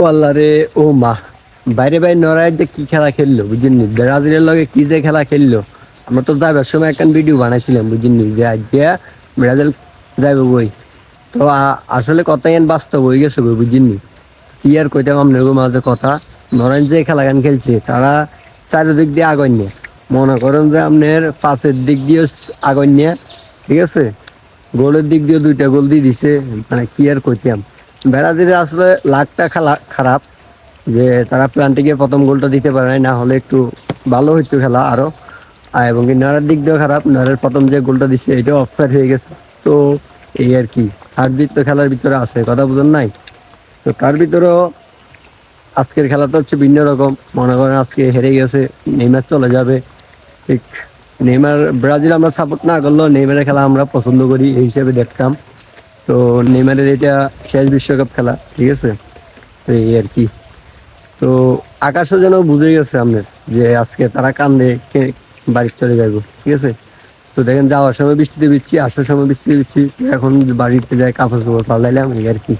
ও আল্লাহ রে, ও মা, বাইরে বাইরে নড়ায় যে কি খেলা খেললো বুঝিনি, ব্রাজিলের লগে কি যে খেলা খেললো। আমরা তো যাবার সময় একটা ভিডিও বানাইছিলাম বুঝিনি, যে আজকে ব্রাজিল যাইবে বই। তো আসলে কথাই বাস্তব হয়ে গেছে বই বুঝিনি। কি আর কইতাম আপনার মাঝে কথা। ধরেন যে খেলা গান খেলছে তারা চারিদিক দিয়ে আগুন নিয়ে, মনে করেন যে আপনার পাশের দিক দিয়ে আগুন নিয়ে, ঠিক আছে, গোলের দিক দিয়ে দুইটা গোল দিয়ে দিছে। মানে কি আর কইতাম, ব্রাজিলের আসলে লাকটা খেলা খারাপ, যে তারা প্ল্যান্টে গিয়ে প্রথম গোলটা দিতে পারে নাই, না হলে একটু ভালো হইতো খেলা আরো। এবং কি নয়ারের দিক দিয়েও খারাপ, নয়ারের প্রথম যে গোলটা দিচ্ছে এটাও অফসাইড হয়ে গেছে। তো এই আর কি, হার জিত তো খেলার ভিতরে আছে, কথা বুঝুন নাই। তো তার ভিতরেও আজকের খেলাটা হচ্ছে ভিন্ন রকম। মনে করেন আজকে হেরে গেছে, নেইমার চলে যাবে। ঠিক, নেইমার, ব্রাজিল আমরা সাপোর্ট না করলেও নেইমারের খেলা আমরা পছন্দ করি, এই হিসেবে দেখতাম। তো নেইমারের এটা শেষ বিশ্বকাপ খেলা, ঠিক আছে। তো এই আর কি। তো আকাশও যেন বুঝে গেছে আপনার, যে আজকে তারা কান্দে বাড়ি চলে যাবো, ঠিক আছে। তো দেখেন যাওয়ার সময় বৃষ্টিতে ভিজছি, আসার সময় বৃষ্টিতে ভিজছি, এখন বাড়িতে যাই কাপড় চোপড় পাল্টাইলাম, এই আর কি।